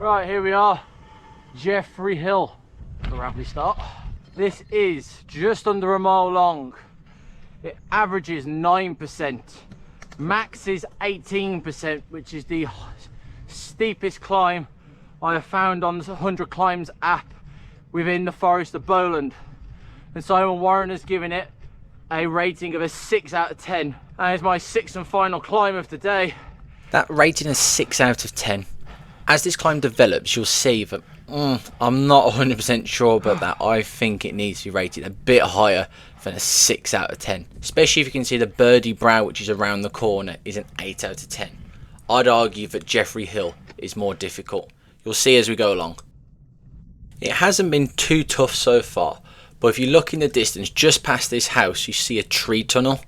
Right, here we are, Jeffery Hill, the Ravelly start. This is just under a mile long. It averages 9%. Max is 18%, which is the steepest climb I have found on the 100 Climbs app within the Forest of Bowland. And Simon Warren has given it a rating of a 6 out of 10. And it's my sixth and final climb of the day. That rating is 6 out of 10. As this climb develops, you'll see that I'm not 100% sure about that. I think it needs to be rated a bit higher than a 6 out of 10. Especially if you can see the Birdie Brow, which is around the corner, is an 8 out of 10. I'd argue that Jeffery Hill is more difficult. You'll see as we go along. It hasn't been too tough so far, but if you look in the distance, just past this house, you see a tree tunnel.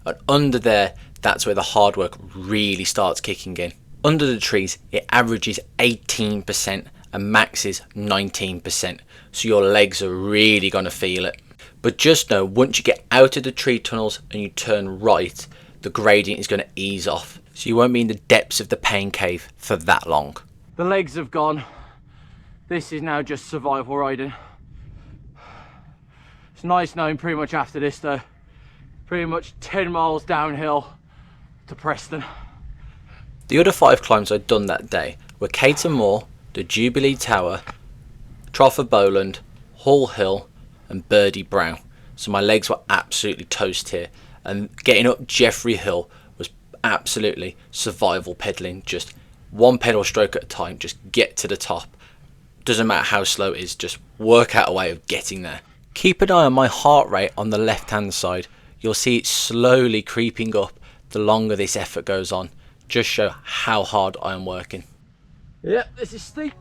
And under there, that's where the hard work really starts kicking in. Under the trees, it averages 18% and maxes 19%. So your legs are really going to feel it. But just know, once you get out of the tree tunnels and you turn right, the gradient is going to ease off. So you won't be in the depths of the pain cave for that long. The legs have gone. This is now just survival riding. It's nice knowing pretty much after this though, pretty much 10 miles downhill to Preston. The other 5 climbs I'd done that day were Cater Moor, the Jubilee Tower, Trough of Bowland, Hall Hill and Birdie Brow. So my legs were absolutely toast here, and getting up Jeffery Hill was absolutely survival pedaling. Just one pedal stroke at a time, just get to the top. Doesn't matter how slow it is, just work out a way of getting there. Keep an eye on my heart rate on the left hand side. You'll see it slowly creeping up the longer this effort goes on. Just show how hard I am working. Yep, this is steep.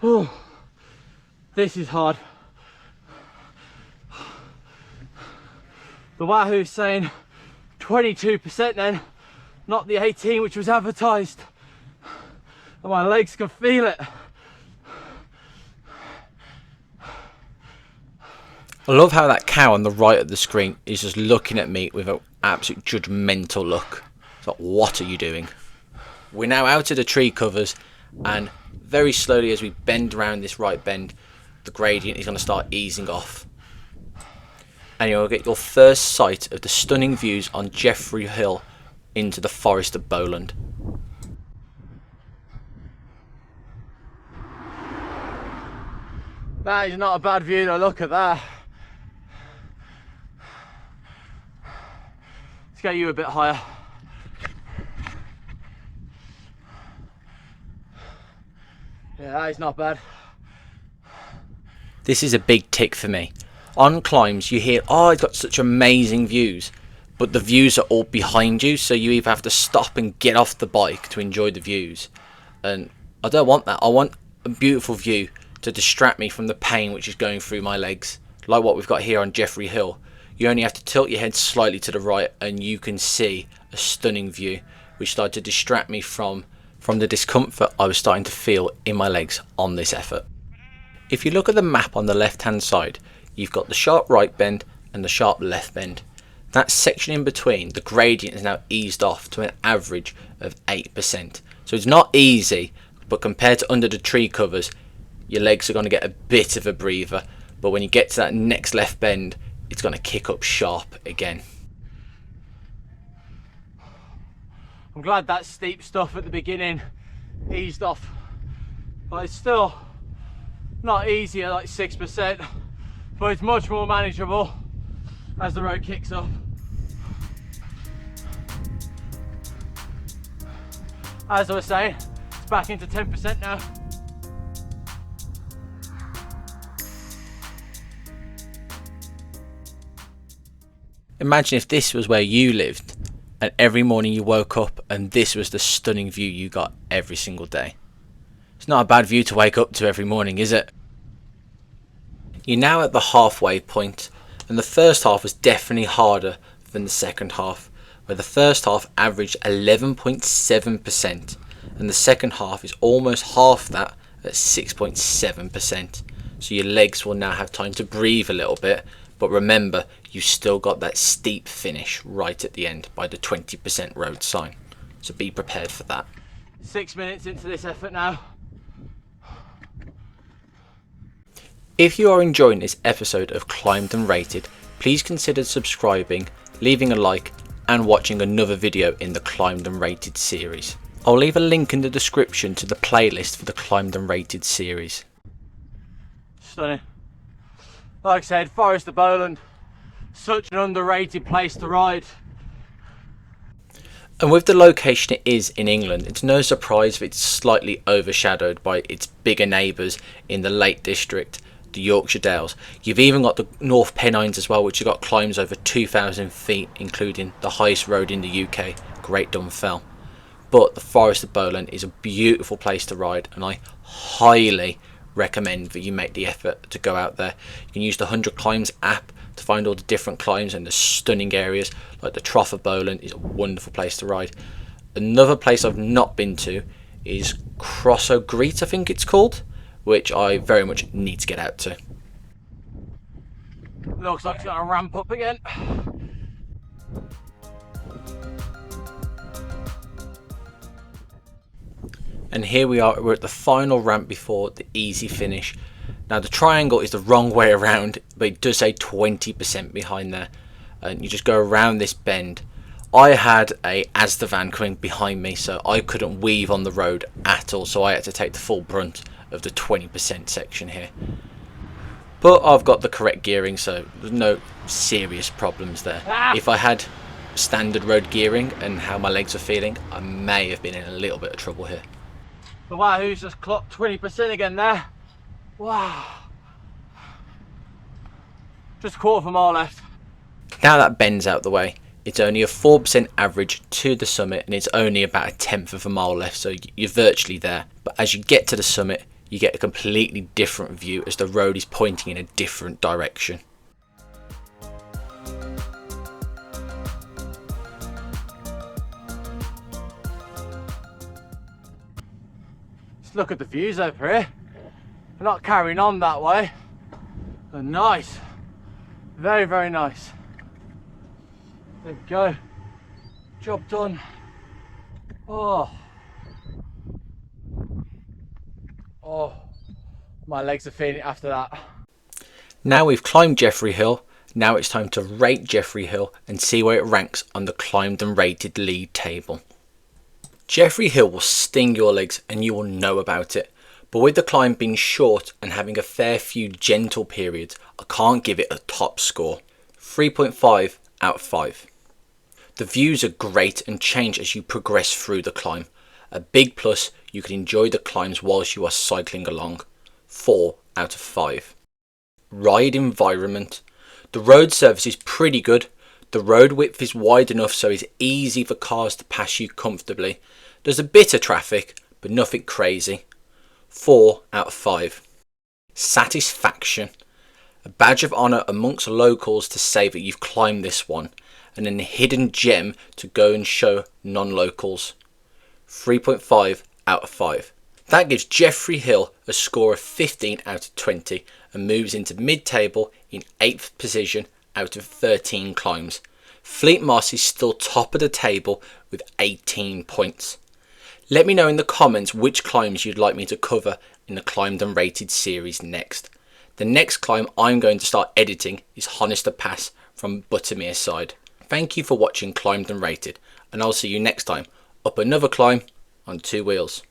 Oh, this is hard. The Wahoo's saying 22% then, not the 18 which was advertised. And my legs can feel it. I love how that cow on the right of the screen is just looking at me with an absolute judgmental look. It's like, what are you doing? We're now out of the tree covers, and very slowly as we bend around this right bend, the gradient is going to start easing off. And you'll get your first sight of the stunning views on Jeffery Hill into the Forest of Bowland. That is not a bad view though, look at that. Let's get you a bit higher. Yeah, that is not bad. This is a big tick for me. On climbs you hear, oh, it's got such amazing views, but the views are all behind you, so you either have to stop and get off the bike to enjoy the views. And I don't want that. I want a beautiful view to distract me from the pain which is going through my legs. Like what we've got here on Jeffery Hill. You only have to tilt your head slightly to the right and you can see a stunning view which started to distract me from the discomfort I was starting to feel in my legs on this effort. If you look at the map on the left hand side, you've got the sharp right bend and the sharp left bend. That section in between, the gradient is now eased off to an average of 8%. So it's not easy, but compared to under the tree covers, your legs are going to get a bit of a breather. But when you get to that next left bend, it's going to kick up sharp again. I'm glad that steep stuff at the beginning eased off, but it's still not easy at like 6%, but it's much more manageable as the road kicks up. As I was saying, it's back into 10% now. Imagine if this was where you lived and every morning you woke up and this was the stunning view you got every single day. It's not a bad view to wake up to every morning, is it? You're now at the halfway point, and the first half was definitely harder than the second half, where the first half averaged 11.7% and the second half is almost half that at 6.7%. So your legs will now have time to breathe a little bit, but remember, you still got that steep finish right at the end by the 20% road sign. So be prepared for that. 6 minutes into this effort now. If you are enjoying this episode of Climbed and Rated, please consider subscribing, leaving a like and watching another video in the Climbed and Rated series. I'll leave a link in the description to the playlist for the Climbed and Rated series. Stunning. Like I said, Forest of Bowland, such an underrated place to ride. And with the location it is in England, it's no surprise if it's slightly overshadowed by its bigger neighbours in the Lake District, the Yorkshire Dales. You've even got the North Pennines as well, which have got climbs over 2,000 feet, including the highest road in the UK, Great Dun Fell. But the Forest of Bowland is a beautiful place to ride, and I highly recommend that you make the effort to go out there. You can use the 100 Climbs app to find all the different climbs and the stunning areas, like the Trough of Bowland is a wonderful place to ride. Another place I've not been to is Cross-o-Greet, I think it's called, which I very much need to get out to. Looks like it's got to ramp up again. And here we are, we're at the final ramp before the easy finish. Now the triangle is the wrong way around, but it does say 20% behind there. And you just go around this bend. I had a Asda van coming behind me, so I couldn't weave on the road at all, so I had to take the full brunt of the 20% section here. But I've got the correct gearing, so there's no serious problems there. If I had standard road gearing and how my legs were feeling, I may have been in a little bit of trouble here. The Wahoo's just clocked 20% again there. Wow. Just a quarter of a mile left. Now that bend's out the way, it's only a 4% average to the summit, and it's only about a 1/10 of a mile left, so you're virtually there. But as you get to the summit, you get a completely different view as the road is pointing in a different direction. Just look at the views over here. We're not carrying on that way. They're nice. Very, very nice. There we go. Job done. Oh. Oh. My legs are feeling it after that. Now we've climbed Jeffery Hill, now it's time to rate Jeffery Hill and see where it ranks on the Climbed and Rated league table. Jeffery Hill will sting your legs and you will know about it, but with the climb being short and having a fair few gentle periods, I can't give it a top score. 3.5 out of 5. The views are great and change as you progress through the climb. A big plus, you can enjoy the climbs whilst you are cycling along. 4 out of 5. Ride environment. The road surface is pretty good. The road width is wide enough so it's easy for cars to pass you comfortably. There's a bit of traffic, but nothing crazy. 4 out of 5. Satisfaction. A badge of honour amongst locals to say that you've climbed this one, and then a hidden gem to go and show non-locals. 3.5 out of 5. That gives Jeffery Hill a score of 15 out of 20 and moves into mid-table in 8th position out of 13 climbs. Fleet Moss is still top of the table with 18 points. Let me know in the comments which climbs you'd like me to cover in the Climbed and Rated series next. The next climb I'm going to start editing is Winnats Pass from Buttermere side. Thank you for watching Climbed and Rated, and I'll see you next time up another climb on 2 wheels.